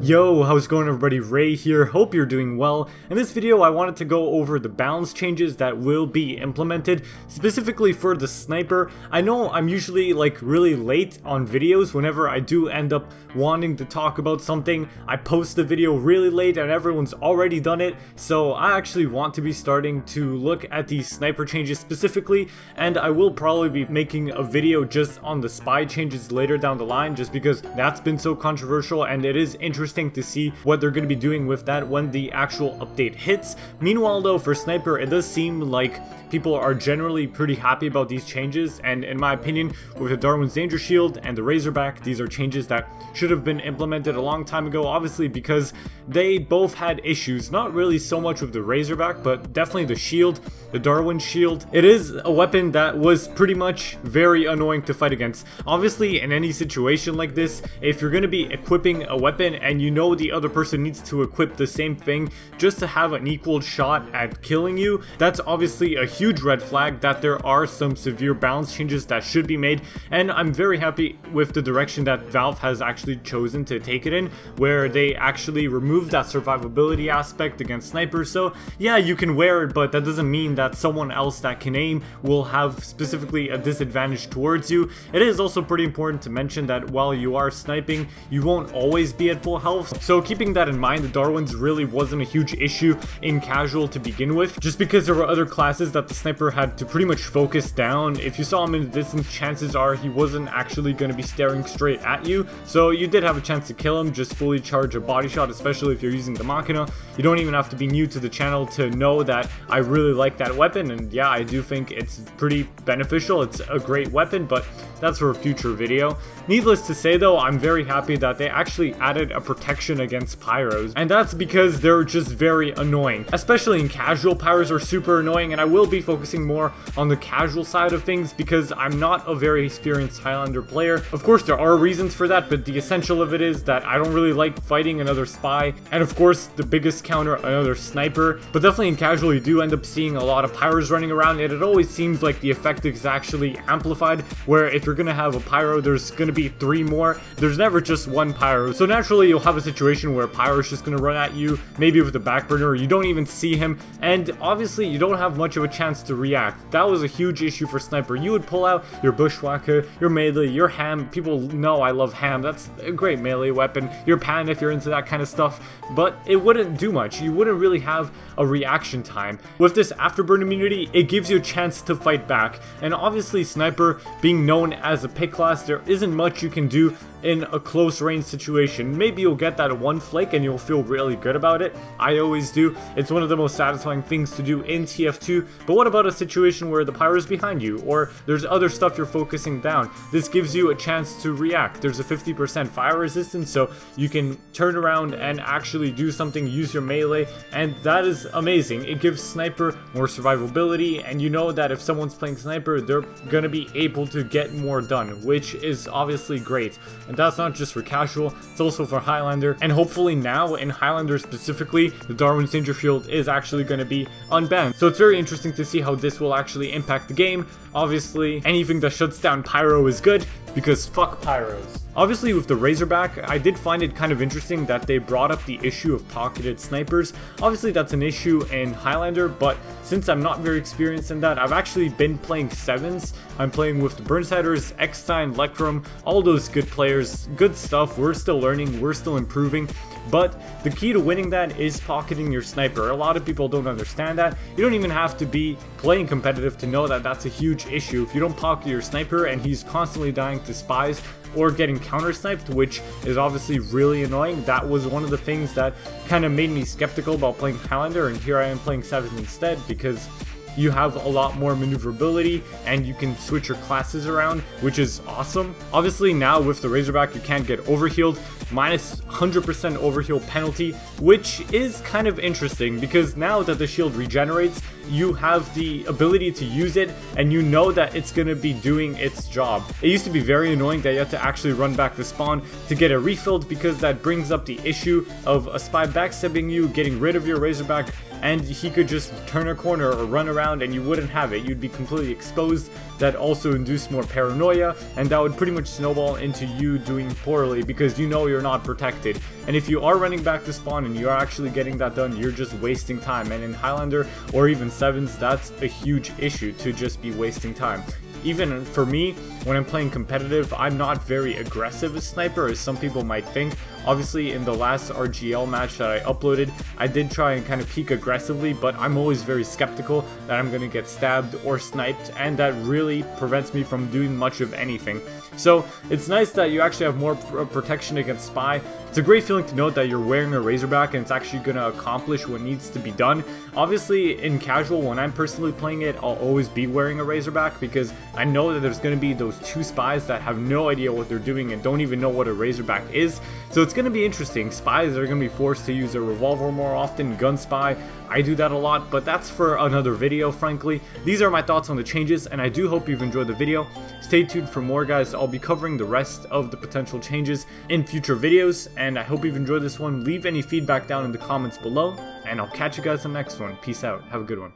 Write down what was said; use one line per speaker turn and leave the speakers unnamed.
Yo, how's it going everybody? Ray here, hope you're doing well. In this video I wanted to go over the balance changes that will be implemented, specifically for the sniper. I know I'm usually really late on videos. Whenever I do end up wanting to talk about something, I post the video really late and everyone's already done it. So I actually want to be starting to look at these sniper changes specifically, and I will probably be making a video just on the spy changes later down the line, just because that's been so controversial and it is interesting to see what they're going to be doing with that when the actual update hits. Meanwhile though, for sniper, it does seem like people are generally pretty happy about these changes, and in my opinion, with the Darwin's Danger Shield and the Razorback, these are changes that should have been implemented a long time ago, obviously because they both had issues. Not really so much with the Razorback, but definitely the shield, the Darwin shield. It is a weapon that was pretty much very annoying to fight against. Obviously, in any situation like this, if you're going to be equipping a weapon and you know the other person needs to equip the same thing just to have an equal shot at killing you, that's obviously a huge red flag that there are some severe balance changes that should be made. And I'm very happy with the direction that Valve has actually chosen to take it in, where they actually removed that survivability aspect against snipers. So yeah, you can wear it, but that doesn't mean that someone else that can aim will have specifically a disadvantage towards you. It is also pretty important to mention that while you are sniping, you won't always be at full health. So keeping that in mind, the Darwin's really wasn't a huge issue in casual to begin with, just because there were other classes that the sniper had to pretty much focus down. If you saw him in the distance, chances are he wasn't actually going to be staring straight at you, so you did have a chance to kill him. Just fully charge a body shot, especially if you're using the Machina. You don't even have to be new to the channel to know that I really like that weapon, and yeah, I do think it's pretty beneficial. It's a great weapon, but that's for a future video. Needless to say though, I'm very happy that they actually added a protection against pyros, and that's because they're just very annoying. Especially in casual, pyros are super annoying, and I will be focusing more on the casual side of things because I'm not a very experienced Highlander player. Of course there are reasons for that, but the essential of it is that I don't really like fighting another spy, and of course the biggest counter, another sniper. But definitely in casual you do end up seeing a lot of pyros running around, and it always seems like the effect is actually amplified, where if you're gonna have a pyro, there's gonna be 3 more. There's never just one pyro. So naturally you'll have a situation where pyro is just gonna run at you, maybe with the back burner, you don't even see him, and obviously you don't have much of a chance to react. That was a huge issue for sniper. You would pull out your bushwhacker, your melee, your ham. People know I love ham. That's a great melee weapon. Your pan if you're into that kind of stuff, but it wouldn't do much. You wouldn't really have a reaction time. With this afterburn immunity, it gives you a chance to fight back, and obviously sniper being known as a pick class, there isn't much you can do in a close range situation. Maybe you'll get that one flake and you'll feel really good about it. I always do. It's one of the most satisfying things to do in TF2. But what about a situation where the pyro is behind you, or there's other stuff you're focusing down? This gives you a chance to react. There's a 50% fire resistance, so you can turn around and actually do something, use your melee, and that is amazing. It gives sniper more survivability, and you know that if someone's playing sniper, they're gonna be able to get more done, which is obviously great. And that's not just for casual, it's also for Highlander. And hopefully now in Highlander specifically, the Darwin's Danger Shield is actually going to be unbanned. So it's very interesting to see how this will actually impact the game. Obviously, anything that shuts down pyro is good, because fuck pyros. Obviously with the Razorback, I did find it kind of interesting that they brought up the issue of pocketed snipers. Obviously that's an issue in Highlander, but since I'm not very experienced in that, I've actually been playing 7s. I'm playing with the Burnsiders, Eckstein, Lekrum, all those good players, good stuff. We're still learning, we're still improving. But the key to winning that is pocketing your sniper. A lot of people don't understand that. You don't even have to be playing competitive to know that that's a huge issue. If you don't pocket your sniper and he's constantly dying to spies or getting counter-sniped, which is obviously really annoying, that was one of the things that kind of made me skeptical about playing Highlander, and here I am playing 7 instead, because you have a lot more maneuverability and you can switch your classes around, which is awesome. Obviously now with the Razorback you can't get overhealed, minus 100% overheal penalty, which is kind of interesting because now that the shield regenerates, you have the ability to use it and you know that it's going to be doing its job. It used to be very annoying that you had to actually run back to spawn to get it refilled, because that brings up the issue of a spy backstabbing you, getting rid of your Razorback, and he could just turn a corner or run around and you wouldn't have it. You'd be completely exposed. That also induced more paranoia, and that would pretty much snowball into you doing poorly because you know you're not protected. And if you are running back to spawn and you are actually getting that done, you're just wasting time. And in Highlander or even 7s, that's a huge issue, to just be wasting time. Even for me, when I'm playing competitive, I'm not very aggressive as sniper, as some people might think. Obviously, in the last RGL match that I uploaded, I did try and kind of peek aggressively, but I'm always very skeptical that I'm going to get stabbed or sniped, and that really prevents me from doing much of anything. So it's nice that you actually have more protection against spy. It's a great feeling to know that you're wearing a Razorback and it's actually going to accomplish what needs to be done. Obviously, in casual, when I'm personally playing it, I'll always be wearing a Razorback because I know that there's going to be those 2 spies that have no idea what they're doing and don't even know what a Razorback is. So it's going to be interesting. Spies are going to be forced to use a revolver more often, gun spy. I do that a lot, but that's for another video, frankly. These are my thoughts on the changes, and I do hope you've enjoyed the video. Stay tuned for more, guys. I'll be covering the rest of the potential changes in future videos, and I hope you've enjoyed this one. Leave any feedback down in the comments below, and I'll catch you guys in the next one. Peace out. Have a good one.